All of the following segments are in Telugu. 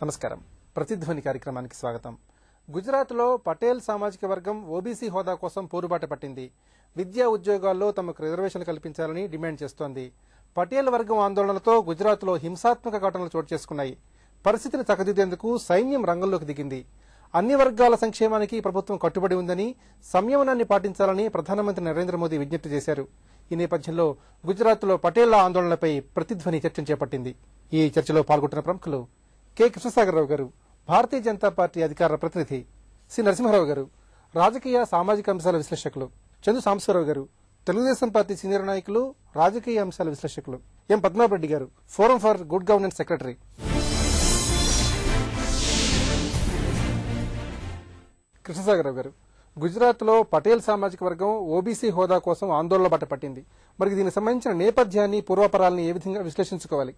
నమస్కారం. ప్రతిధ్వని కార్యక్రమానికి స్వాగతం. గుజరాత్లో పటేల్ సామాజిక వర్గం ఓబీసీ హోదా కోసం పోరుబాట పట్టింది. విద్యా ఉద్యోగాల్లో తమకు రిజర్వేషన్లు కల్పించాలని డిమాండ్ చేస్తోంది. పటేల్ వర్గం ఆందోళనలతో గుజరాత్లో హింసాత్మక ఘటనలు చోటు చేసుకున్నాయి. పరిస్థితిని చక్కదిద్దేందుకు సైన్యం రంగంలోకి దిగింది. అన్ని వర్గాల సంక్షేమానికి ప్రభుత్వం కట్టుబడి ఉందని, సంయమనాన్ని పాటించాలని ప్రధానమంత్రి నరేంద్ర మోదీ విజ్ఞప్తి చేశారు. ఈ నేపథ్యంలో గుజరాత్లో పటేళ్ల ఆందోళనపై ప్రతిధ్వని చర్చను చేపట్టింది. ఈ చర్చలో పాల్గొంటున్న ప్రముఖులు కె కృష్ణసాగరరావు గారు, భారతీయ జనతా పార్టీ అధికార ప్రతినిధి సి నరసింహారావు గారు, రాజకీయ సామాజిక అంశాల విశ్లేషకులు చందు సాంబశివరావు గారు, తెలుగుదేశం పార్టీ సీనియర్ నాయకులు, రాజకీయ అంశాల విశ్లేషకులు ఎం పద్మారెడ్డి గారు, forum for good governance secretary. Krishna Sagar Rao గారు, గుజరాత్లో పటేల్ సామాజిక వర్గం ఓబీసీ హోదా కోసం ఆందోళన బాట పట్టింది. మరి దీనికి సంబంధించిన నేపథ్యాన్ని, పూర్వాపరాలని ఏ విధంగా విశ్లేషించుకోవాలి?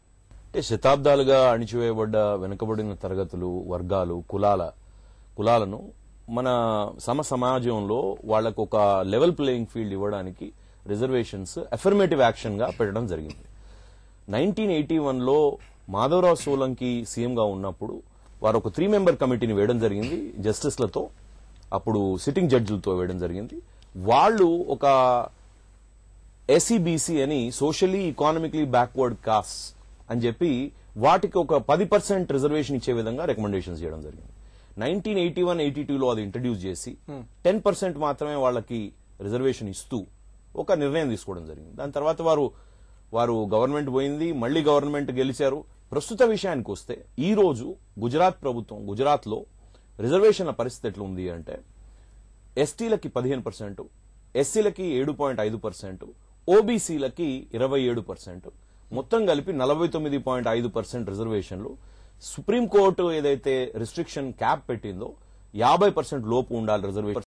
శతాబ్దాలుగా అణిచివేయబడ్డ వెనుకబడిన తరగతులు, వర్గాలు, కులాలను మన సమాజంలో వాళ్లకు ఒక లెవెల్ ప్లేయింగ్ ఫీల్డ్ ఇవ్వడానికి రిజర్వేషన్స్ అఫర్మేటివ్ యాక్షన్ గా పెట్టడం జరిగింది. 1981లో మాధవరావు సోలంకి సీఎంగా ఉన్నప్పుడు వారు ఒక 3 మెంబర్ కమిటీని వేయడం జరిగింది. జస్టిస్లతో, అప్పుడు సిట్టింగ్ జడ్జిలతో వేయడం జరిగింది. వాళ్ళు ఒక ఎస్సీబీసీ అని సోషల్లీ ఎకానమికలీ బ్యాక్వర్డ్ కాస్ట్ అని చెప్పి వాటికి ఒక 10% రిజర్వేషన్ ఇచ్చే విధంగా రికమెండేషన్స్ చేయడం జరిగింది. 1981-82లో అది ఇంట్రడ్యూస్ చేసి 10% మాత్రమే వాళ్ళకి రిజర్వేషన్ ఇస్తూ ఒక నిర్ణయం తీసుకోవడం జరిగింది. దాని తర్వాత వారు గవర్నమెంట్ పోయింది, మళ్లీ గవర్నమెంట్ గెలిచారు. ప్రస్తుత విషయానికి వస్తే ఈ రోజు గుజరాత్లో రిజర్వేషన్ల పరిస్థితి ఎట్లా ఉంది అంటే, ఎస్టీలకి 15%, ఎస్సీలకి 7.5%, ఓబీసీలకి 27%, మొత్తం కలిపి 49.5% రిజర్వేషన్లు. సుప్రీంకోర్టు ఏదైతే రిస్ట్రిక్షన్ క్యాప్ పెట్టిందో 50% లోపు ఉండాలి రిజర్వేషన్.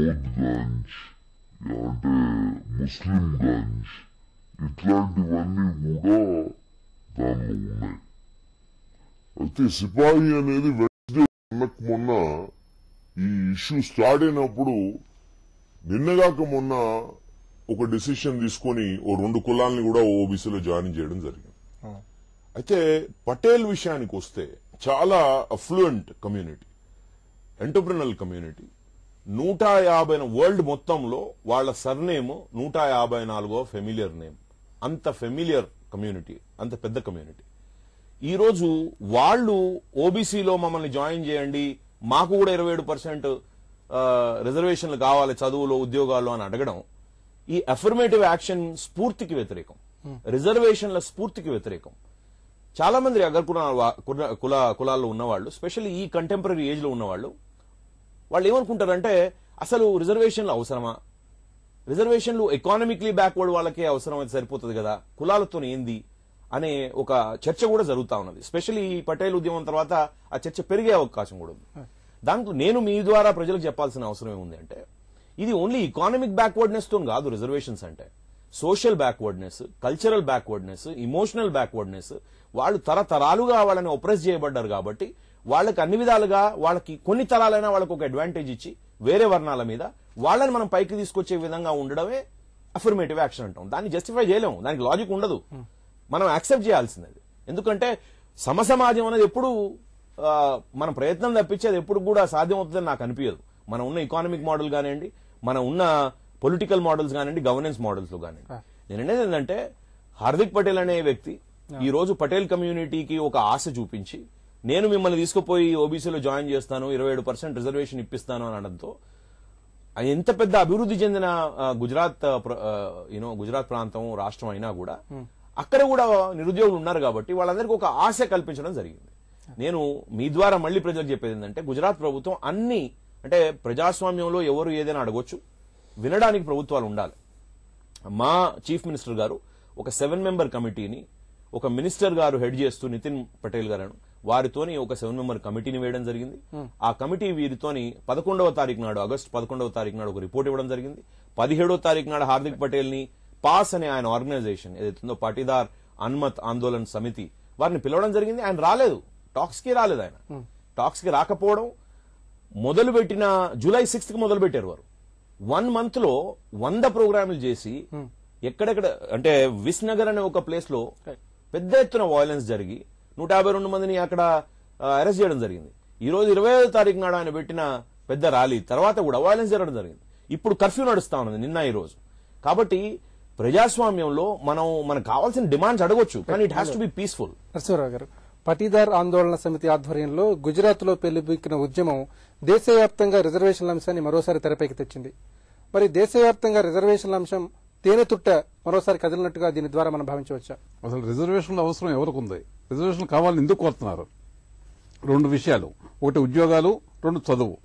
మోద్గంజ్ అంటే ముస్లింగంజ్, ఇట్లాంటివన్నీ కూడా దానిలో ఉన్నాయి. అయితే సిపాయి అనేది మొన్న ఈ ఇష్యూ స్టార్ట్ అయినప్పుడు నిన్నగాక మొన్న ఒక డెసిషన్ తీసుకొని ఓ 2 కులాలని కూడా ఓబీసీలో జాయిన్ చేయడం జరిగింది. అయితే పటేల్ విషయానికి వస్తే చాలా అఫ్లూయెంట్ కమ్యూనిటీ, ఎంటర్ప్రినల్ కమ్యూనిటీ. 150 వరల్డ్ మొత్తంలో వాళ్ల సర్నేమ్ 154వ ఫెమిలియర్ నేమ్. అంత ఫెమిలియర్ కమ్యూనిటీ, అంత పెద్ద కమ్యూనిటీ. ఈ రోజు వాళ్ళు ఓబీసీలో మమ్మల్ని జాయిన్ చేయండి, మాకు కూడా 27% రిజర్వేషన్లు కావాలి చదువులో, ఉద్యోగాల్లో అని అడగడం ఈ అఫర్మేటివ్ యాక్షన్ స్ఫూర్తికి వ్యతిరేకం, రిజర్వేషన్ల స్ఫూర్తికి వ్యతిరేకం. చాలా మంది కులాల్లో ఉన్నవాళ్ళు, స్పెషల్లీ ఈ కంటెంపరీ ఏజ్ లో ఉన్నవాళ్ళు, వాళ్ళు ఏమనుకుంటారంటే అసలు రిజర్వేషన్లు అవసరమా, రిజర్వేషన్లు ఎకానమిక్లీ బ్యాక్వర్డ్ వాళ్ళకే అవసరం అయితే సరిపోతుంది కదా, కులాలతో ఏంది అనే ఒక చర్చ కూడా జరుగుతా ఉన్నది. స్పెషల్లీ ఈ పటేల్ ఉద్యమం తర్వాత ఆ చర్చ పెరిగే అవకాశం కూడా ఉంది. దాంట్లో నేను మీ ద్వారా ప్రజలకు చెప్పాల్సిన అవసరం ఏముంది అంటే, ఇది ఓన్లీ ఎకానమిక్ బ్యాక్వర్డ్నెస్ తో కాదు. రిజర్వేషన్స్ అంటే social backwardness, cultural backwardness, emotional backwardness. వాళ్ళు తరతరాలుగా వాళ్ళని ఒప్రెస్ చేయబడ్డారు కాబట్టి వాళ్ళకి అన్ని విధాలుగా, వాళ్ళకి కొన్ని తరాలైనా వాళ్ళకి ఒక అడ్వాంటేజ్ ఇచ్చి వేరే వర్ణాల మీద వాళ్ళని మనం పైకి తీసుకొచ్చే విధంగా ఉండడమే అఫర్మేటివ్ యాక్షన్ అంటాం. దాన్ని జస్టిఫై చేయలేము, దానికి లాజిక్ ఉండదు, మనం యాక్సెప్ట్ చేయాల్సింది. ఎందుకంటే సమసమాజం అనేది ఎప్పుడు మనం ప్రయత్నం తప్పించేది ఎప్పుడు కూడా సాధ్యం అవుతుందని నాకు అనిపించదు. మనం ఉన్న ఎకానమిక్ మోడల్ కానివ్వండి, మనం ఉన్న పొలిటికల్ మోడల్స్ కానివ్వండి, గవర్నెన్స్ మోడల్స్ లో కానివ్వండి. నేను అనేది ఏంటంటే, హార్దిక్ పటేల్ అనే వ్యక్తి ఈ రోజు పటేల్ కమ్యూనిటీకి ఒక ఆశ చూపించి, నేను మిమ్మల్ని తీసుకుపోయి ఓబీసీలో జాయిన్ చేస్తాను, 27% రిజర్వేషన్ ఇప్పిస్తాను అని అనడంతో ఎంత పెద్ద అభివృద్ధి చెందిన గుజరాత్ ప్రాంతం, రాష్ట్రం అయినా కూడా అక్కడ కూడా నిరుద్యోగులు ఉన్నారు కాబట్టి వాళ్ళందరికీ ఒక ఆశ కల్పించడం జరిగింది. నేను మీ ద్వారా మళ్లీ ప్రజలకు చెప్పేది ఏంటంటే, గుజరాత్ ప్రభుత్వం అన్ని, అంటే ప్రజాస్వామ్యంలో ఎవరు ఏదైనా అడగొచ్చు, వినడానికి ప్రభుత్వాలు ఉండాలి. మా చీఫ్ మినిస్టర్ గారు ఒక 7 మెంబర్ కమిటీని ఒక మినిస్టర్ గారు హెడ్ చేస్తూ, నితిన్ పటేల్ గారు, వారితోని ఒక 7 మెంబర్ కమిటీని వేయడం జరిగింది. ఆ కమిటీ వీరితోని 11వ తారీఖు నాడు, ఆగస్టు 11వ తారీఖు నాడు ఒక రిపోర్ట్ ఇవ్వడం జరిగింది. 17వ తారీఖు నాడు హార్దిక్ పటేల్ ని పాస్ అనే ఆయన ఆర్గనైజేషన్ ఏదైతుందో పాటీదార్ అన్మత్ ఆందోళన్ సమితి వారిని పిలవడం జరిగింది. ఆయన రాలేదు, టాక్స్ కి రాలేదు. ఆయన టాక్స్ కి రాకపోవడం మొదలుపెట్టిన జూలై 6th కి మొదలు పెట్టారు. వారు 1 month లో 100 ప్రోగ్రాములు చేసి ఎక్కడెక్కడ అంటే విస్నగర్ అనే ఒక ప్లేస్ లో పెద్ద ఎత్తున వైలెన్స్ జరిగి 152 మందిని అక్కడ అరెస్ట్ చేయడం జరిగింది. ఈ రోజు 25వ తారీఖు నాడు ఆయన పెట్టిన పెద్ద ర్యాలీ తర్వాత కూడా వైలెన్స్ జరగడం జరిగింది. ఇప్పుడు కర్ఫ్యూ నడుస్తా ఉన్నది నిన్న ఈ రోజు. కాబట్టి ప్రజాస్వామ్యంలో మనకు కావాల్సిన డిమాండ్స్ అడగొచ్చు, కానీ it has to be peaceful. Narasimha Rao గారు, పటీదార్ ఆందోళన సమితి ఆధ్వర్యంలో గుజరాత్ లో పెళ్లిబిక్కిన ఉద్యమం దేశవ్యాప్తంగా రిజర్వేషన్ల అంశాన్ని మరోసారి తెరపైకి తెచ్చింది. మరి దేశవ్యాప్తంగా రిజర్వేషన్ల అంశం తేనెతుట్ట మరోసారి కదిలినట్టుగా దీని ద్వారా మనం భావించవచ్చా? అసలు రిజర్వేషన్ల అవసరం ఎవరికి ఉంది? రిజర్వేషన్ కావాలని ఎందుకు కోరుతున్నారు? 2 విషయాలు, ఒకటి ఉద్యోగాలు, 2 చదువు.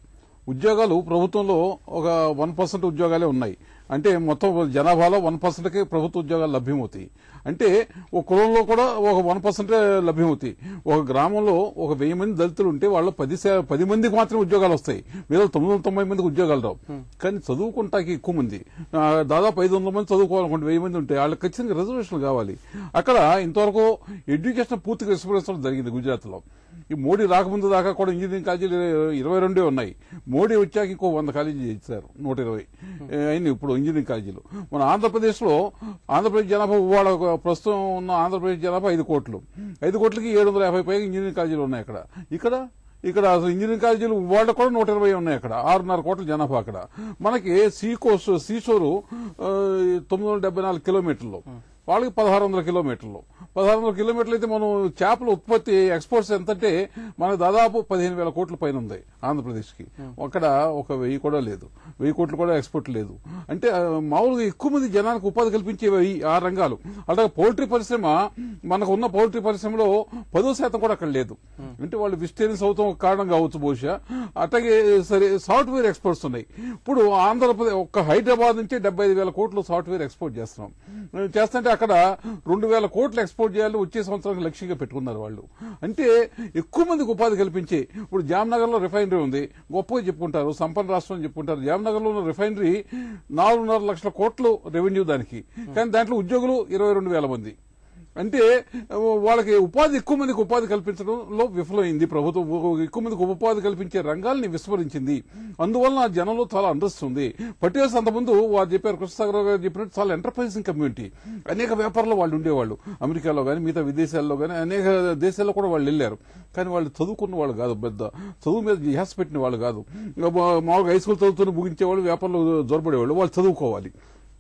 ఉద్యోగాలు ప్రభుత్వంలో ఒక 1% ఉద్యోగాలే ఉన్నాయి. అంటే మొత్తం జనాభాలో 1%కి ప్రభుత్వ ఉద్యోగాలు లభ్యమవుతాయి. అంటే ఒక కులంలో కూడా ఒక 1% లభ్యమవుతాయి. ఒక గ్రామంలో ఒక 1000 మంది దళితులు ఉంటే వాళ్ళు 10 మందికి మాత్రమే ఉద్యోగాలు వస్తాయి. వీళ్ళు 990 మందికి ఉద్యోగాలు రావు. కానీ చదువుకుంటాకి ఎక్కువ మంది, దాదాపు 500 మంది చదువుకోవాలనుకుంటే 1000 మంది ఉంటే వాళ్ళకి ఖచ్చితంగా రిజర్వేషన్లు కావాలి. అక్కడ ఇంతవరకు ఎడ్యుకేషన్ పూర్తిగా విస్మరించడం జరిగింది గుజరాత్ లో. ఈ మోడీ రాకముందు దాకా కూడా ఇంజనీరింగ్ కాలేజీలు 22 ఉన్నాయి. మోడీ వచ్చాక ఇంకో 100 కాలేజీలు చేశారు, 120 అయింది ఇప్పుడు ఇంజనీరింగ్ కాలేజీలు. మన ఆంధ్రప్రదేశ్ జనాభా ఇవాళ ప్రస్తుతం ఉన్న ఆంధ్రప్రదేశ్ జనాభా 5 కోట్లు. 5 కోట్లకి 750 పైగా ఇంజనీరింగ్ కాలేజీలు ఉన్నాయి. ఇక్కడ అసలు ఇంజనీరింగ్ కాలేజీలు వాళ్ళు కూడా 120 ఉన్నాయి. అక్కడ 6.5 కోట్ల జనాభా. అక్కడ మనకి సీషోరు 974 కిలోమీటర్లు, వాళ్ళకి 1600 కిలోమీటర్లు. 1600 కిలోమీటర్లు అయితే మనం చేపల ఉత్పత్తి ఎక్స్పోర్ట్స్ ఎంతంటే మనకు దాదాపు 15,000 కోట్ల పైన ఉంది ఆంధ్రప్రదేశ్ కి. అక్కడ ఒక 1000 కూడా లేదు, 1000 కోట్లు కూడా ఎక్స్పోర్ట్ లేదు. అంటే మామూలుగా ఎక్కువ మంది జనానికి ఉపాధి కల్పించేవి ఆ రంగాలు. అలాగే పౌల్ట్రీ పరిశ్రమ, మనకు ఉన్న పౌల్ట్రీ పరిశ్రమలో 10% కూడా అక్కడ లేదు. అంటే వాళ్ళు వెజిటేరియన్స్ అవుతాం ఒక కారణం కావచ్చు బహుశా. అట్లాగే సరే సాఫ్ట్వేర్ ఎక్స్పోర్ట్స్ ఉన్నాయి. ఇప్పుడు ఆంధ్రప్రదేశ్ ఒక్క హైదరాబాద్ నుంచి 75,000 కోట్లు సాఫ్ట్వేర్ ఎక్స్పోర్ట్ చేస్తున్నాం. చేస్తుంటే అక్కడ 2,000 కోట్లు ఎక్స్పోర్ట్ చేయాలి వచ్చే సంవత్సరానికి లక్ష్యంగా పెట్టుకున్నారు వాళ్ళు. అంటే ఎక్కువ మందికి ఉపాధి కల్పించి, ఇప్పుడు జామ్నగర్ లో రిఫైనరీ ఉంది, గొప్పగా చెప్పుకుంటారు, సంపన్న రాష్ట్రం అని చెప్పుకుంటారు. జామ్నగర్ లో ఉన్న రిఫైనరీ 4.5 లక్షల కోట్లు రెవెన్యూ దానికి, కానీ దాంట్లో ఉద్యోగులు 22,000 మంది. అంటే వాళ్ళకి ఎక్కువ మందికి ఉపాధి కల్పించడంలో విఫలమైంది ప్రభుత్వం. ఎక్కువ మందికి ఉపాధి కల్పించే రంగాల్ని విస్మరించింది. అందువల్ల జనంలో చాలా అందిస్తుంది. పటేల్స్ అంతకుముందు వారు చెప్పారు, కృష్ణసాగర్ గారు చెప్పినట్టు చాలా ఎంటర్ప్రైజింగ్ కమ్యూనిటీ. అనేక వ్యాపారాల్లో వాళ్ళు ఉండేవాళ్ళు, అమెరికాలో కానీ మిగతా విదేశాల్లో కానీ అనేక దేశాల్లో కూడా వాళ్ళు వెళ్లారు. కానీ వాళ్ళు చదువుకున్న వాళ్ళు కాదు, పెద్ద చదువు మీద ధ్యాస పెట్టిన వాళ్ళు కాదు. మామూలుగా హై స్కూల్ చదువుతూనే ముగించేవాళ్ళు, వ్యాపారంలో జొరబడేవాళ్ళు. వాళ్ళు చదువుకోవాలి.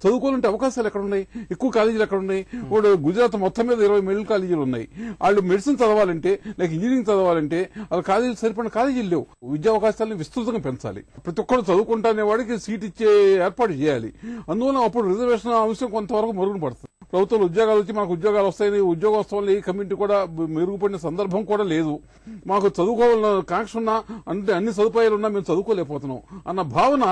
చదువుకోవాలంటే అవకాశాలు ఎక్కడున్నాయి? ఎక్కువ కాలేజీలు ఎక్కడున్నాయి? ఇప్పుడు గుజరాత్ మొత్తం మీద 20 మెడికల్ కాలేజీలు ఉన్నాయి. వాళ్ళు మెడిసిన్ చదవాలంటే, లేక ఇంజనీరింగ్ చదవాలంటే వాళ్ళ కాలేజీలు సరిపడిన కాలేజీలు లేవు. విద్యా అవకాశాలను విస్తృతంగా పెంచాలి. ప్రతి ఒక్కరు చదువుకుంటానే వాడికి సీట్ ఇచ్చే ఏర్పాటు చేయాలి. అందువల్ల అప్పుడు రిజర్వేషన్ అంశం కొంతవరకు మరుగున పడుతుంది. ప్రభుత్వం ఉద్యోగాలు వచ్చి మనకు ఉద్యోగాలు వస్తాయని ఉద్యోగస్తులు ఈ కమ్యూనిటీ కూడా మెరుగుపడిన సందర్భం కూడా లేదు. మాకు చదువుకోవాలన్న కాంక్ష ఉన్నా, అంటే అన్ని సదుపాయాలు ఉన్నా మేము చదువుకోలేకపోతున్నాం అన్న భావన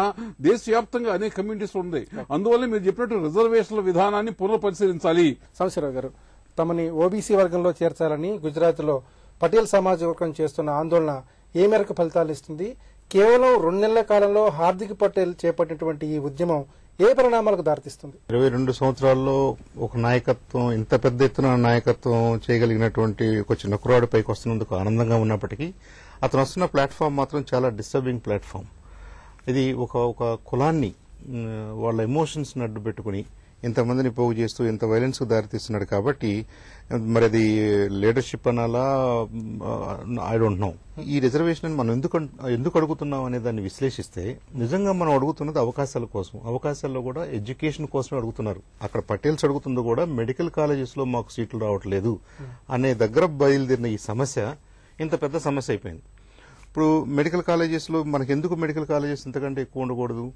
దేశవ్యాప్తంగా అనేక కమ్యూనిటీస్ ఉంది. అందువల్ల మీరు చెప్పినట్టు రిజర్వేషన్ల విధానాన్ని పునఃపరిశీలించాలి. సంవత్సరావు గారు, తమని ఓబీసీ వర్గంలో చేర్చాలని గుజరాత్ లో పటేల్ సమాజ వర్గం చేస్తున్న ఆందోళన ఏ మేరకు ఫలితాలు ఇస్తుంది? కేవలం 2 నెలల కాలంలో హార్దిక్ పటేల్ చేపట్టినటువంటి ఈ ఉద్యమం ఏ పరిణామాలకు దారితీస్తుంది? 22 సంవత్సరాల్లో ఒక నాయకత్వం, ఇంత పెద్ద ఎత్తున నాయకత్వం చేయగలిగినటువంటి ఒక చిన్న కుర్రాడు పైకి వస్తున్నందుకు ఆనందంగా ఉన్నప్పటికీ అతను వస్తున్న ప్లాట్ఫామ్ మాత్రం చాలా డిస్టర్బింగ్ ప్లాట్ఫామ్. ఇది ఒక కులాన్ని, వాళ్ళ ఎమోషన్స్ అడ్డు పెట్టుకుని ఇంతమందిని పోగు చేస్తూ ఇంత వైలెన్స్ కు దారితీస్తున్నాడు. కాబట్టి మరి అది లీడర్షిప్ అనాలా, ఐ డోంట్ నో. ఈ రిజర్వేషన్ మనం ఎందుకు అడుగుతున్నాం అనే దాన్ని విశ్లేషిస్తే నిజంగా మనం అడుగుతున్నది అవకాశాల కోసం. అవకాశాల్లో కూడా ఎడ్యుకేషన్ కోసమే అడుగుతున్నారు. అక్కడ పటేల్స్ అడుగుతుంది కూడా మెడికల్ కాలేజెస్ లో మాకు సీట్లు రావట్లేదు అనే దగ్గర బయలుదేరిన ఈ సమస్య ఇంత పెద్ద సమస్య అయిపోయింది. ఇప్పుడు మెడికల్ కాలేజెస్ లో మనకి ఎందుకు మెడికల్ కాలేజెస్ ఇంతకంటే ఎక్కువ ఉండకూడదు?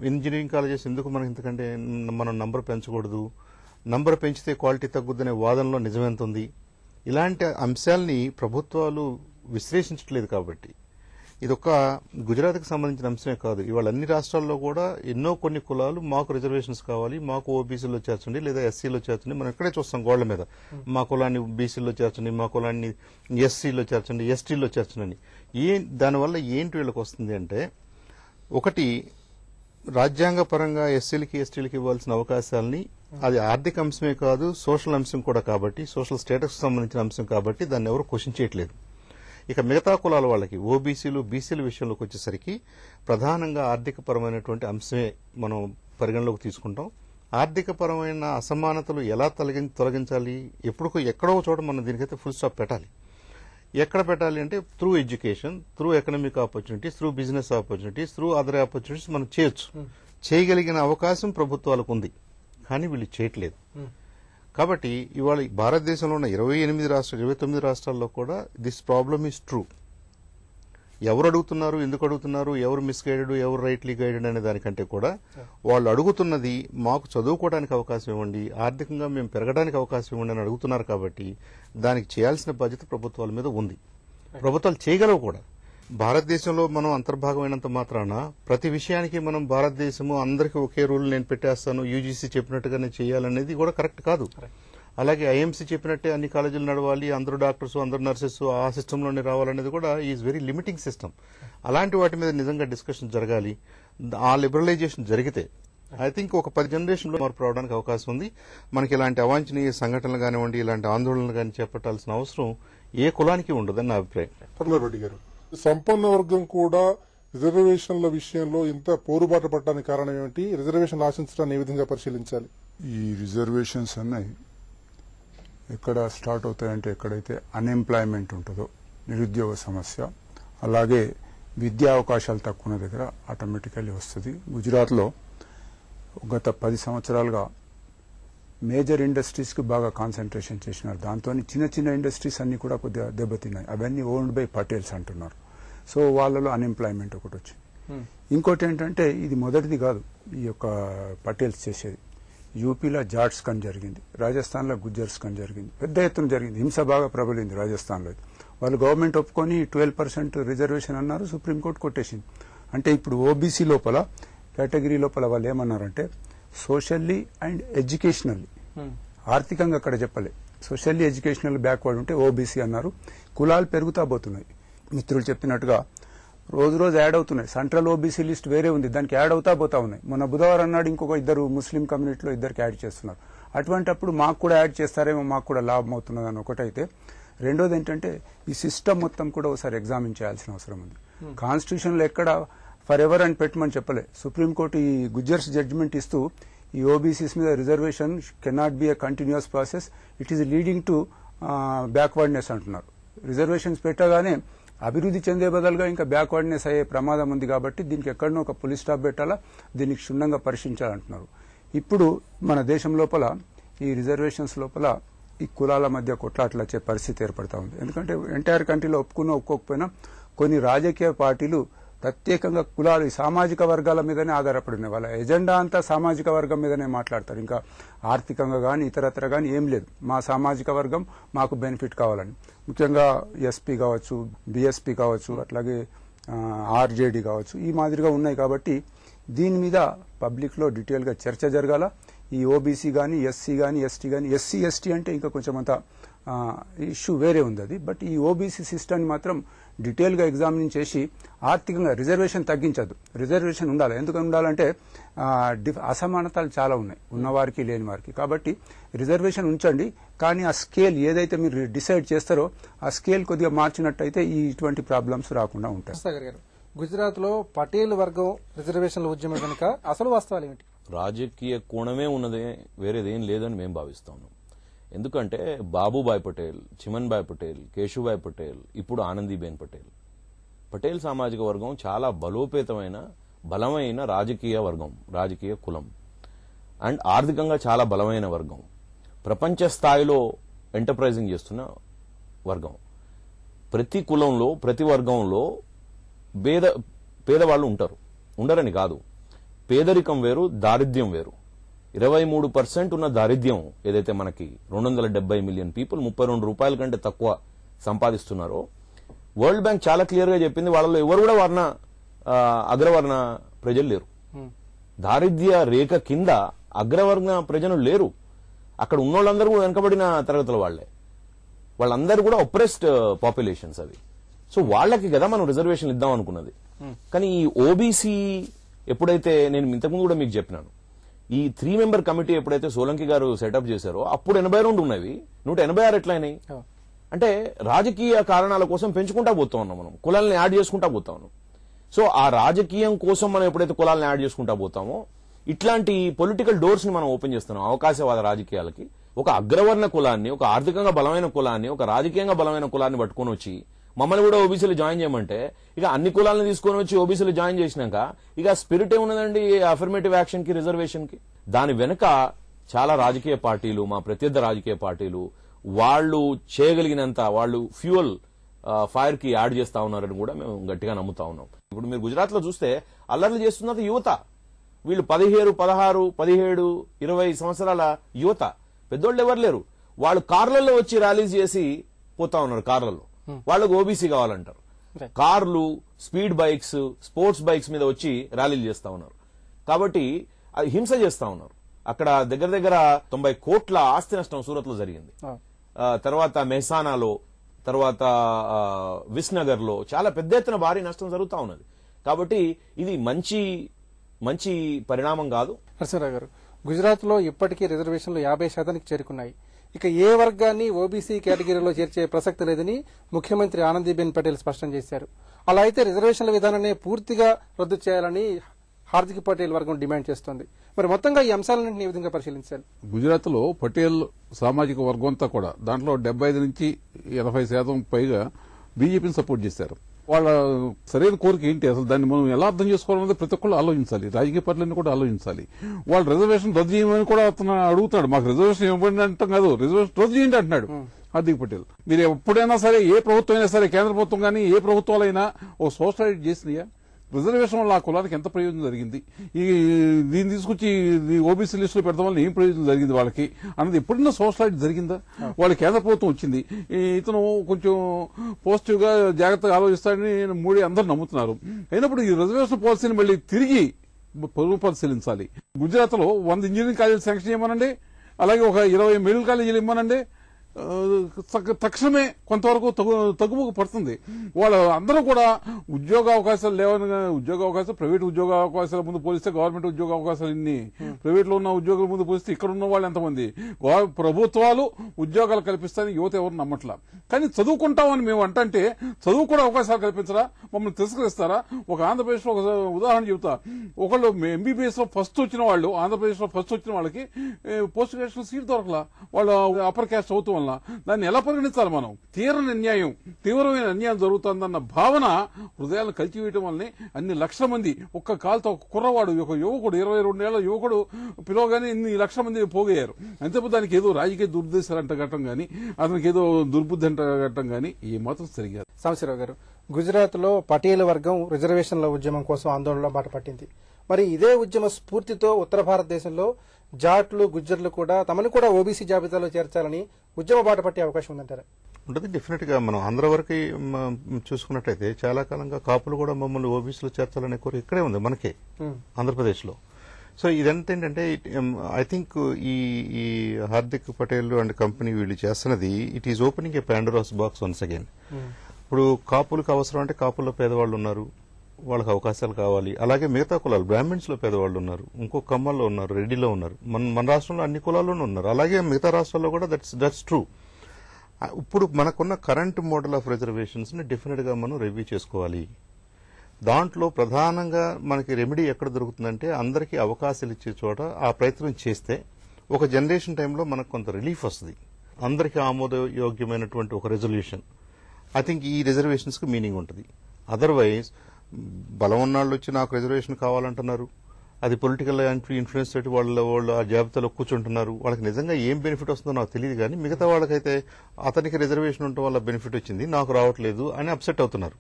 ఇంజనీరింగ్ కాలేజెస్ ఎందుకు మనకి ఇంతకంటే మనం నంబర్ పెంచకూడదు? నంబర్ పెంచితే క్వాలిటీ తగ్గుద్దనే వాదనలో నిజమెంత ఉంది? ఇలాంటి అంశాలని ప్రభుత్వాలు విశ్లేషించట్లేదు. కాబట్టి ఇదొక గుజరాత్కి సంబంధించిన అంశమే కాదు. ఇవాళ అన్ని రాష్ట్రాల్లో కూడా ఎన్నో కొన్ని కులాలు మాకు రిజర్వేషన్స్ కావాలి, మాకు ఓబీసీలో చేర్చండి లేదా ఎస్సీలో చేర్చండి. మనం ఇక్కడే చూస్తాం గోళ్ల మీద, మా కులాన్ని బీసీలో చేర్చండి, మా కులాన్ని ఎస్సీలో చేర్చండి, ఎస్టీలో చేర్చండి. దానివల్ల ఏంటి వీళ్ళకి వస్తుంది అంటే, ఒకటి రాజ్యాంగ పరంగా ఎస్సీలకి ఎస్టీలకి ఇవ్వాల్సిన అవకాశాలని, అది ఆర్థిక అంశమే కాదు సోషల్ అంశం కూడా కాబట్టి, సోషల్ స్టేటస్ సంబంధించిన అంశం కాబట్టి దాన్ని ఎవరు క్వశ్చన్ చేయట్లేదు. ఇక మిగతా కులాల వాళ్ళకి ఓబీసీలు బీసీల విషయంలోకి వచ్చేసరికి ప్రధానంగా ఆర్థిక పరమైనటువంటి అంశమే మనం పరిగణలోకి తీసుకుంటాం. ఆర్థిక పరమైన అసమానతలు ఎలా తొలగించాలి, ఎక్కడో చోట మనం దీనికైతే ఫుల్ స్టాప్ పెట్టాలి. ఎక్కడ పెట్టాలి అంటే through education, through economic opportunities, through business opportunities, through other opportunities మనం చేయొచ్చు. చేయగలిగిన అవకాశం ప్రభుత్వాలకు ఉంది, కానీ వీళ్ళు చేయట్లేదు. కాబట్టి ఇవాళ భారతదేశంలో ఉన్న 29 రాష్ట్రాల్లో కూడా దిస్ ప్రాబ్లమ్ ఈజ్ ట్రూ. ఎవరు అడుగుతున్నారు, ఎందుకు అడుగుతున్నారు, ఎవరు మిస్గైడెడ్, ఎవరు రైట్లీ గైడెడ్ అనే దానికంటే కూడా వాళ్ళు అడుగుతున్నది మాకు చదువుకోవడానికి అవకాశం ఇవ్వండి, ఆర్థికంగా మేము పెరగడానికి అవకాశం ఇవ్వండి అని అడుగుతున్నారు. కాబట్టి దానికి చేయాల్సిన బాధ్యత ప్రభుత్వాల మీద ఉంది. ప్రభుత్వాలు చేయగలవు కూడా. భారతదేశంలో మనం అంతర్భాగమైనంత మాత్రాన ప్రతి విషయానికి మనం భారతదేశము అందరికీ ఒకే రూల్ నేను పెట్టేస్తాను, యూజీసీ చెప్పినట్టుగానే చేయాలనేది కూడా కరెక్ట్ కాదు. అలాగే ఐఎంసీ చెప్పినట్టే అన్ని కాలేజీలు నడవాలి, అందరూ డాక్టర్స్ అందరూ నర్సెస్ ఆ సిస్టంలోనే రావాలనేది కూడా ఈజ్ వెరీ లిమిటింగ్ సిస్టమ్. అలాంటి వాటి మీద నిజంగా డిస్కషన్ జరగాలి. ఆ లిబరలైజేషన్ జరిగితే ఐ థింక్ ఒక 10 జనరేషన్లో మార్పు రావడానికి అవకాశం ఉంది. మనకి ఇలాంటి అవాంఛనీయ సంఘటనలు కానివ్వండి, ఇలాంటి ఆందోళనలు కానీ చేపట్టాల్సిన అవసరం ఏ కులానికి ఉండదని నా అభిప్రాయం. పర్లారెడ్డి గారు, సంపన్న వర్గం కూడా రిజర్వేషన్ల విషయంలో ఇంత పోరుబాట పడడానికి కారణం ఏమిటి? రిజర్వేషన్లు ఆశించడాన్ని ఏ విధంగా పరిశీలించాలి? ఈ రిజర్వేషన్స్ అన్నవి ఎక్కడ స్టార్ట్ అవుతాయంటే, ఎక్కడైతే అన్ఎంప్లాయ్మెంట్ ఉంటుందో, నిరుద్యోగ సమస్య, అలాగే విద్యా అవకాశాలు తక్కువ ఉన్న దగ్గర ఆటోమేటికల్లీ వస్తుంది. గుజరాత్లో గత 10 సంవత్సరాలుగా మేజర్ ఇండస్ట్రీస్కి బాగా కాన్సన్ట్రేషన్ చేసినారు. దాంతో చిన్న చిన్న ఇండస్ట్రీస్ అన్ని కూడా కొద్దిగా దెబ్బతిన్నాయి. అవన్నీ ఓన్డ్ బై పటేల్స్ అంటున్నారు. సో వాళ్ళలో అన్ఎంప్లాయ్మెంట్ ఒకటి వచ్చింది. ఇంకోటి ఏంటంటే, ఇది మొదటిది కాదు ఈ యొక్క పటేల్స్ చేసేది. యూపీలో జాట్స్ కన్ జరిగింది, రాజస్థాన్లో గుజ్జర్స్ కన్ జరిగింది, పెద్ద ఎత్తున జరిగింది. హింస బాగా ప్రబలింది రాజస్థాన్లో. వాళ్ళు గవర్నమెంట్ ఒప్పుకొని 12% రిజర్వేషన్ అన్నారు, సుప్రీంకోర్టు కొట్టేసింది. అంటే ఇప్పుడు ఓబీసీ లోపల కేటగిరీ లోపల వాళ్ళు ఏమన్నారంటే, సోషల్లీ అండ్ ఎడ్యుకేషనల్లీ, ఆర్థికంగా అక్కడ చెప్పలే, సోషల్లీ ఎడ్యుకేషనల్ బ్యాక్వర్డ్ ఉంటే ఓబీసీ అన్నారు. కులాలు పెరుగుతా పోతున్నాయి. మిత్రులు చెప్పినట్టుగా రోజు రోజు యాడ్ అవుతున్నాయి. సెంట్రల్ ఓబీసీ లిస్ట్ వేరే ఉంది, దానికి యాడ్ అవుతా పోతా ఉన్నాయి. మొన్న బుధవారం నాడు ఇంకొక 2 ముస్లిం కమ్యూనిటీలో 2కి యాడ్ చేస్తున్నారు. అటువంటిప్పుడు మాకు కూడా యాడ్ చేస్తారేమో, మాకు కూడా లాభం అవుతున్నది అని ఒకటైతే, రెండోది ఏంటంటే ఈ సిస్టమ్ మొత్తం కూడా ఒకసారి ఎగ్జామిన్ చేయాల్సిన అవసరం ఉంది. కాన్స్టిట్యూషన్లో ఎక్కడ ఫర్ ఎవర్ అని పెట్టమని చెప్పలే. సుప్రీంకోర్టు ఈ గుజ్జర్స్ జడ్జిమెంట్ ఇస్తూ ఈ ఓబీసీస్ మీద reservation cannot be a continuous process, it is leading to backwardness అంటున్నారు. రిజర్వేషన్స్ పెట్టగానే అభివృద్ధి చెందే బదులుగా ఇంకా బ్యాక్వర్డ్నెస్ అయ్యే ప్రమాదం ఉంది. కాబట్టి దీనికి ఎక్కడనో ఒక పులి స్టాప్ పెట్టాలా, దీనికి క్షుణ్ణంగా పరిశీలించాలంటున్నారు. ఇప్పుడు మన దేశం లోపల ఈ రిజర్వేషన్స్ లోపల ఈ కులాల మధ్య కొట్లాటలు వచ్చే పరిస్థితి ఏర్పడతా ఉంది. ఎందుకంటే ఎంటైర్ కంట్రీలో ఒప్పుకోకపోయినా కొన్ని రాజకీయ పార్టీలు ప్రత్యేకంగా కులాలు, ఈ సామాజిక వర్గాల మీదనే ఆధారపడి ఉన్నాయి. వాళ్ళ ఎజెండా అంతా సామాజిక వర్గం మీదనే మాట్లాడతారు. ఇంకా ఆర్థికంగా కానీ ఇతరత్ర కానీ ఏం లేదు. మా సామాజిక వర్గం మాకు బెనిఫిట్ కావాలని, ముఖ్యంగా ఎస్పీ కావచ్చు, బీఎస్పీ కావచ్చు, అట్లాగే ఆర్జేడీ కావచ్చు, ఈ మాదిరిగా ఉన్నాయి. కాబట్టి దీని మీద పబ్లిక్లో డీటెయిల్గా చర్చ జరగాల. ఈ ఓబీసీ కానీ, ఎస్సీ కానీ, ఎస్టీ కానీ, ఎస్సీ ఎస్టీ అంటే ఇంకా కొంచెం అంత ఇష్యూ వేరే ఉంది అది. బట్ ఈ ఓబీసీ సిస్టమ్ని మాత్రం డీటెయిల్గా ఎగ్జామిన్ చేసి ఆర్థికంగా రిజర్వేషన్ తగ్గించద్దు, రిజర్వేషన్ ఉండాలి. ఎందుకు ఉండాలంటే అసమానతలు చాలా ఉన్నాయి ఉన్నవారికి లేని వారికి. కాబట్టి రిజర్వేషన్ ఉంచండి, కానీ ఆ స్కేల్ ఏదైతే మీరు డిసైడ్ చేస్తారో ఆ స్కేల్ కొద్దిగా మార్చినట్టయితే ఇటువంటి ప్రాబ్లమ్స్ రాకుండా ఉంటాయి. గుజరాత్ లో పటేల్ వర్గం రిజర్వేషన్ల ఉద్యమం కనుక అసలు వాస్తవాలు ఏమిటి? రాజకీయ కోణమే ఉన్నదే, వేరేదేం లేదని మేము భావిస్తాము. ఎందుకంటే బాబుభాయ్ పటేల్, చిమన్భాయ్ పటేల్, కేశుభాయ్ పటేల్, ఇప్పుడు ఆనందీబేన్ పటేల్, పటేల్ సామాజిక వర్గం చాలా బలమైన రాజకీయ వర్గం, రాజకీయ కులం అండ్ ఆర్థికంగా చాలా బలమైన వర్గం, ప్రపంచ స్థాయిలో ఎంటర్ప్రైజింగ్ చేస్తున్న వర్గం. ప్రతి కులంలో, ప్రతి వర్గంలో పేదవాళ్ళు ఉంటారు, ఉండరని కాదు. పేదరికం వేరు, దారిద్ర్యం వేరు. 23% ఉన్న దారిద్ర్యం ఏదైతే మనకి 270 మిలియన్ పీపుల్ 32 రూపాయల కంటే తక్కువ సంపాదిస్తున్నారో, వరల్డ్ బ్యాంక్ చాలా క్లియర్ గా చెప్పింది, వాళ్ళలో ఎవరు కూడా అగ్రవర్ణ ప్రజలు లేరు. దారిద్ర్య రేఖ కింద అగ్రవర్ణ ప్రజలు లేరు. అక్కడ ఉన్నోళ్ళందరూ కూడా వెనకబడిన తరగతుల వాళ్లే. వాళ్ళందరూ కూడా ఒప్రెస్డ్ పాపులేషన్స్ అవి. సో వాళ్ళకి కదా మనం రిజర్వేషన్ ఇద్దాం అనుకున్నది. కానీ ఈ ఓబీసీ ఎప్పుడైతే, నేను ఇంతకుముందు కూడా మీకు చెప్పినాను, ఈ 3 మెంబర్ కమిటీ ఎప్పుడైతే సోలంకి గారు సెటప్ చేశారో అప్పుడు 82 ఉన్నవి, 186 ఎట్లయినాయి అంటే రాజకీయ కారణాల కోసం పెంచుకుంటా పోతా ఉన్నాం మనం, కులాలను యాడ్ చేసుకుంటా పోతా ఉన్నాం. సో ఆ రాజకీయం కోసం మనం ఎప్పుడైతే కులాలను యాడ్ చేసుకుంటా పోతామో ఇట్లాంటి పొలిటికల్ డోర్స్ ని మనం ఓపెన్ చేస్తున్నాం అవకాశవాద రాజకీయాలకి. ఒక అగ్రవర్ణ కులాన్ని, ఒక ఆర్థికంగా బలమైన కులాన్ని, ఒక రాజకీయంగా బలమైన కులాన్ని పట్టుకొని వచ్చి మమ్మల్ని కూడా ఓబీసీలు జాయిన్ చేయమంటే ఇక అన్ని కులాలను తీసుకొని వచ్చి ఓబీసీలు జాయిన్ చేసినాక ఇక స్పిరిట్ ఏమున్నదండి అఫర్మేటివ్ యాక్షన్ కి, రిజర్వేషన్ కి? దాని వెనుక చాలా రాజకీయ పార్టీలు, మా ప్రత్యర్థ రాజకీయ పార్టీలు వాళ్ళు చేయగలిగినంత వాళ్ళు ఫ్యూయల్ ఫైర్ కి యాడ్ చేస్తా ఉన్నారని కూడా మేము గట్టిగా నమ్ముతా ఉన్నాం. ఇప్పుడు మీరు గుజరాత్ లో చూస్తే అల్లర్లు చేస్తున్నది యువత. వీళ్ళు 17, 16, 17, 20 సంవత్సరాల యువత, పెద్దోళ్ళు ఎవరు లేరు. వాళ్ళు కార్లలో వచ్చి ర్యాలీస్ చేసి పోతా ఉన్నారు. కార్లలో వాళ్ళకు ఓబీసీ కావాలంటారు. కార్లు, స్పీడ్ బైక్స్, స్పోర్ట్స్ బైక్స్ మీద వచ్చి ర్యాలీలు చేస్తా ఉన్నారు. కాబట్టి అది హింస చేస్తా ఉన్నారు. అక్కడ దగ్గర దగ్గర 90 కోట్ల ఆస్తి నష్టం సూరత్ లో జరిగింది. తర్వాత మెహసానాలో, తర్వాత విస్నగర్ లో చాలా పెద్ద ఎత్తున భారీ నష్టం జరుగుతా ఉన్నది. కాబట్టి ఇది మంచి పరిణామం కాదు. నరసింహరావు గారు, గుజరాత్ లో ఇప్పటికీ రిజర్వేషన్లు 50% చేరుకున్నాయి. ఇక ఏ వర్గాన్ని ఓబీసీ కేటగిరీలో చేర్చే ప్రసక్తి లేదని ముఖ్యమంత్రి ఆనందీబెన్ పటేల్ స్పష్టం చేశారు. అలా అయితే రిజర్వేషన్ల విధానాన్ని పూర్తిగా రద్దు చేయాలని హార్దిక్ పటేల్ వర్గం డిమాండ్ చేస్తోంది. మరి మొత్తంగా ఈ అంశాలన్నింటినీ ఏ విధంగా పరిశీలించాలి? గుజరాత్ లో పటేల్ సామాజిక వర్గం అంతా కూడా దాంట్లో 75 నుంచి 80% పైగా బీజేపీని సపోర్ట్ చేశారు. వాళ్ళ సరైన కోరిక ఏంటి, అసలు దాన్ని మనం ఎలా అర్థం చేసుకోవాలన్నది ప్రతి ఒక్కళ్ళు ఆలోచించాలి. రాజకీయ పార్టీలన్నీ కూడా ఆలోచించాలి. వాళ్ళు రిజర్వేషన్ రద్దు చేయమని కూడా అతను అడుగుతాడు. మాకు రిజర్వేషన్ ఇవ్వండి అంటాం కాదు, రిజర్వేషన్ రద్దు చేయండి అంటున్నాడు హార్దిక్ పటేల్. మీరు ఎప్పుడైనా సరే, ఏ ప్రభుత్వం అయినా సరే, కేంద్ర ప్రభుత్వం కానీ ఏ ప్రభుత్వాలైనా ఓ సోషలైజ్ చేసినాయా? రిజర్వేషన్ వల్ల ఆ కులానికి ఎంత ప్రయోజనం జరిగింది, దీన్ని తీసుకొచ్చి ఓబీసీ లిస్టులో పెడతాం వల్ల ఏం ప్రయోజనం జరిగింది వాళ్ళకి అన్నది ఎప్పుడైనా సోషలైజ్ జరిగిందా? వాళ్ళ కేంద్ర ప్రభుత్వం వచ్చింది, ఇతను కొంచెం పాజిటివ్ గా జాగ్రత్తగా ఆలోచిస్తాడని మోడీ అందరూ నమ్ముతున్నారు. అయినప్పుడు ఈ రిజర్వేషన్ పాలసీని మళ్ళీ తిరిగి పునఃపరిశీలించాలి. గుజరాత్ లో 100 ఇంజనీరింగ్ కాలేజీలు శాంక్షన్ చేయమనండి, అలాగే ఒక 20 మెడికల్ కాలేజీలు ఇవ్వమనండి. తక్షణమే కొంతవరకు తగ్గుముఖ పడుతుంది. వాళ్ళు అందరూ కూడా ఉద్యోగ అవకాశాలు లేవని, ప్రైవేట్ ఉద్యోగ అవకాశాల ముందు పోలిస్తే గవర్నమెంట్ ఉద్యోగ అవకాశాలు ఇన్ని, ప్రైవేట్ లో ఉన్న ఉద్యోగుల ముందు పోలిస్తే ఇక్కడ ఉన్న వాళ్ళు ఎంతమంది? ప్రభుత్వాలు ఉద్యోగాలు కల్పిస్తాయని యువత ఎవరు నమ్మట్లా. కానీ చదువుకుంటామని మేము అంటే చదువు కూడా అవకాశాలు కల్పించరా, మమ్మల్ని తిరస్కరిస్తారా? ఒక ఆంధ్రప్రదేశ్ లో ఒక ఉదాహరణ చెబుతా. ఒకళ్ళు ఎంబీబీఎస్ లో ఫస్ట్ వచ్చిన వాళ్ళు, ఆంధ్రప్రదేశ్ లో ఫస్ట్ వచ్చిన వాళ్ళకి పోస్ట్ గ్రాడ్యుయేషన్ సీట్ దొరకలా, వాళ్ళు అప్పర్ క్యాస్ట్ అవుతూ వల్ల. దాన్ని ఎలా పరిగణించాలి మనం? తీవ్రమైన అన్యాయం జరుగుతుందన్న భావన హృదయాలను కలిచివేయటం వల్లనే అన్ని లక్షల మంది ఒక్క కాలుతో ఒక కుర్రవాడు, ఒక యువకుడు, 22 ఏళ్ల యువకుడు పిలవగానే ఇన్ని లక్షల మంది పోగయ్యారు. అంతేపు దానికి ఏదో రాజకీయ దుర్దేశాలు అంటగట్టం గానీ, అతనికి ఏదో దుర్బుద్ధి అంటగట్టం గానీ ఏమాత్రం సరిగా. సాంబశివరావు గారు, గుజరాత్ లో పటేల్ వర్గం రిజర్వేషన్ల ఉద్యమం కోసం ఆందోళనలో బాట పట్టింది. మరి ఇదే ఉద్యమ స్ఫూర్తితో ఉత్తర భారతదేశంలో జాట్లు, గుజ్జర్లు కూడా తమను కూడా ఓబీసీ జాబితాలో చేర్చాలని ఉద్యమ బాట పట్టే అవకాశం ఉందంటారా? ఉంటుంది. డెఫినెట్ గా మనం ఆంధ్ర వరకు చూసుకున్నట్టయితే చాలా కాలంగా కాపులు కూడా మమ్మల్ని ఓబీసీలో చేర్చాలనే కోరిక ఇక్కడే ఉంది మనకే, ఆంధ్రప్రదేశ్ లో. సో ఇదంతా ఏంటంటే ఐ థింక్ ఈ హార్దిక్ పటేల్ అండ్ కంపెనీ వీళ్ళు చేస్తున్నది, it is opening a Pandora's box once again. ఇప్పుడు కాపులకు అవసరం అంటే కాపుల్లో పేదవాళ్ళు ఉన్నారు, వాళ్ళకి అవకాశాలు కావాలి. అలాగే మిగతా కులాలు, బ్రాహ్మిన్స్ లో పేదవాళ్ళు ఉన్నారు, ఇంకో కమ్మల్లో ఉన్నారు, రెడ్డిలో ఉన్నారు, మన రాష్ట్రంలో అన్ని కులాల్లోనూ ఉన్నారు. అలాగే మిగతా రాష్ట్రాల్లో కూడా దట్స్ ట్రూ. ఇప్పుడు మనకున్న కరెంట్ మోడల్ ఆఫ్ రిజర్వేషన్స్ ని డెఫినెట్ గా మనం రివ్యూ చేసుకోవాలి. దాంట్లో ప్రధానంగా మనకి రెమెడీ ఎక్కడ దొరుకుతుందంటే, అందరికీ అవకాశాలు ఇచ్చే చోట ఆ ప్రయత్నం చేస్తే ఒక జనరేషన్ టైంలో మనకు కొంత రిలీఫ్ వస్తుంది. అందరికీ ఆమోదయోగ్యమైనటువంటి ఒక రెజల్యూషన్, ఐ థింక్ ఈ రిజర్వేషన్స్ కి మీనింగ్ ఉంటుంది. అదర్వైజ్ బలం ఉన్నాళ్ళు వచ్చి నాకు రిజర్వేషన్ కావాలంటున్నారు, అది పొలిటికల్ ఇన్ఫ్లుయెన్స్ తోటి వాళ్ళు ఆ జాబితాలో కూర్చుంటున్నారు. వాళ్ళకి నిజంగా ఏం బెనిఫిట్ వస్తుందో నాకు తెలియదు, కానీ మిగతా వాళ్ళకైతే అతనికి రిజర్వేషన్ ఉండటం వల్ల బెనిఫిట్ వచ్చింది, నాకు రావట్లేదు అని అప్సెట్ అవుతున్నారు.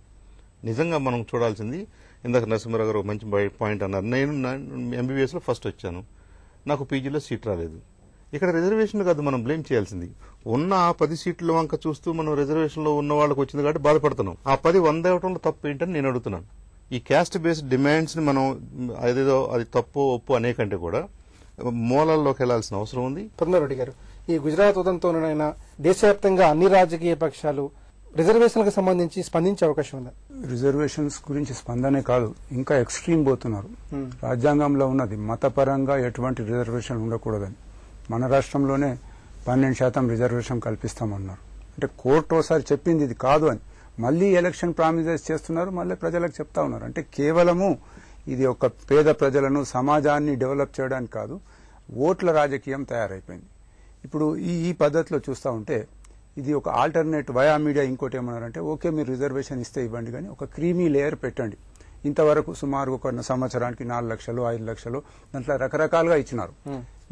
నిజంగా మనం చూడాల్సింది, ఇందాక నరసింహారావు గారు మంచి పాయింట్ అన్నారు. నేను ఎంబీబీఎస్ లో ఫస్ట్ వచ్చాను, నాకు పీజీలో సీట్ రాలేదు. ఇక్కడ రిజర్వేషన్ కాదు మనం బ్లేమ్ చేయాల్సింది. ఉన్న ఆ 10 సీట్ల వంక చూస్తూ మనం రిజర్వేషన్ లో ఉన్న వాళ్ళకి వచ్చింది కాబట్టి బాధపడుతున్నాం. ఆ 10 100 ఇవ్వడంలో తప్పు ఏంటని నేను అడుగుతున్నాను. ఈ క్యాస్ట్ బేస్డ్ డిమాండ్స్ ని మనం అదేదో అది తప్పు ఒప్పు అనేకంటే కూడా మూలాల్లోకి వెళ్లాల్సిన అవసరం ఉంది. పద్మారెడ్డి గారు, ఈ గుజరాత్ ఉదంతోనైనా దేశవ్యాప్తంగా అన్ని రాజకీయ పక్షాలు రిజర్వేషన్లకు సంబంధించి స్పందించే అవకాశం ఉందా? రిజర్వేషన్స్ గురించి స్పందనే కాదు, ఇంకా ఎక్స్ట్రీమ్ పోతున్నారు. రాజ్యాంగంలో ఉన్నది మతపరంగా ఎటువంటి రిజర్వేషన్ ఉండకూడదని. మన రాష్ట్రంలోనే 12% రిజర్వేషన్ కల్పిస్తామన్నారు. అంటే కోర్టు ఒకసారి చెప్పింది ఇది కాదు అని, మళ్లీ ఎలక్షన్ ప్రామిసెస్ చేస్తున్నారు, మళ్ళీ ప్రజలకు చెప్తా ఉన్నారు. అంటే కేవలము ఇది ఒక పేద ప్రజలను సమాజాన్ని డెవలప్ చేయడానికి కాదు, ఓట్ల రాజకీయం తయారైపోయింది. ఇప్పుడు ఈ పద్ధతిలో చూస్తూ ఉంటే ఇది ఒక ఆల్టర్నేట్ వయా మీడియా. ఇంకోటి ఏమన్నారంటే, ఓకే మీరు రిజర్వేషన్ ఇస్తే ఇవ్వండి, కానీ ఒక క్రీమీ లేయర్ పెట్టండి. ఇంతవరకు సుమారు ఒక సంవత్సరానికి 4 లక్షలు 5 లక్షలు దాంట్లో రకరకాలుగా ఇచ్చినారు.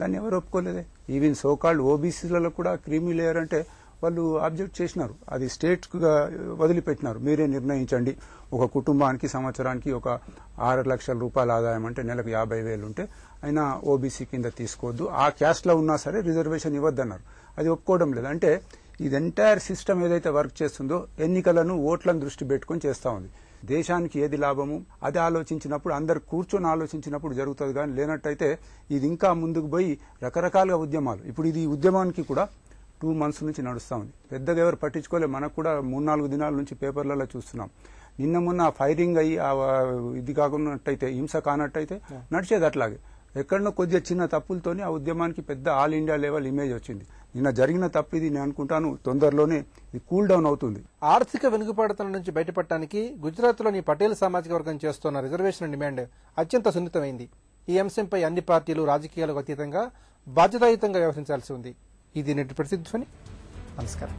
దాన్ని ఎవరు ఒప్పుకోలేదే. ఈవెన్ సోకాల్డ్ ఓబీసీలలో కూడా క్రీమీ లేయర్ అంటే వాళ్ళు ఆబ్జెక్ట్ చేసినారు. అది స్టేట్ గా వదిలిపెట్టినారు, మీరే నిర్ణయించండి. ఒక కుటుంబానికి సంవత్సరానికి ఒక 6 లక్షల రూపాయల ఆదాయం అంటే నెలకు 50,000 ఉంటే అయినా ఓబీసీ కింద తీసుకోవద్దు, ఆ క్యాస్ట్ లో ఉన్నా సరే రిజర్వేషన్ ఇవ్వద్దన్నారు. అది ఒప్పుకోవడం లేదు. అంటే ఇది ఎంటైర్ సిస్టమ్ ఏదైతే వర్క్ చేస్తుందో ఎన్నికలను ఓట్లను దృష్టి పెట్టుకుని చేస్తా ఉంది. దేశానికి ఏది లాభము అది ఆలోచించినప్పుడు, అందరు కూర్చొని ఆలోచించినప్పుడు జరుగుతుంది. కానీ లేనట్టయితే ఇది ఇంకా ముందుకు పోయి రకరకాలుగా ఉద్యమాలు. ఇప్పుడు ఇది ఉద్యమానికి కూడా 2 months నుంచి నడుస్తా ఉంది. పెద్దగా ఎవరు పట్టించుకోలే. మనకు కూడా 3-4 దినాల నుంచి పేపర్లలో చూస్తున్నాం. నిన్న మొన్న ఫైరింగ్ అయ్యి ఇది కాకున్నట్టయితే, హింస కానట్టయితే నడిచేది అట్లాగే. ఎక్కడనో కొద్దిగా చిన్న తప్పులతోనే ఆ ఉద్యమానికి పెద్ద ఆల్ ఇండియా లెవెల్ ఇమేజ్ వచ్చింది. నిన్న జరిగిన తప్పు ఇది. నేను అనుకుంటాను తొందరలోనే ఇది కూల్ డౌన్ అవుతుంది. ఆర్థిక వెనుకబాటుతనం నుంచి బయటపడటానికి గుజరాత్లోని పటేల్ సామాజిక వర్గం చేస్తున్న రిజర్వేషన్ డిమాండ్ అత్యంత సున్నితమైంది. ఈ అంశంపై అన్ని పార్టీలు రాజకీయాలకు అతీతంగా బాధ్యతాయుతంగా వ్యవహరించాల్సి ఉంది. ఇది నేటి ప్రసిద్ధి. నమస్కారం.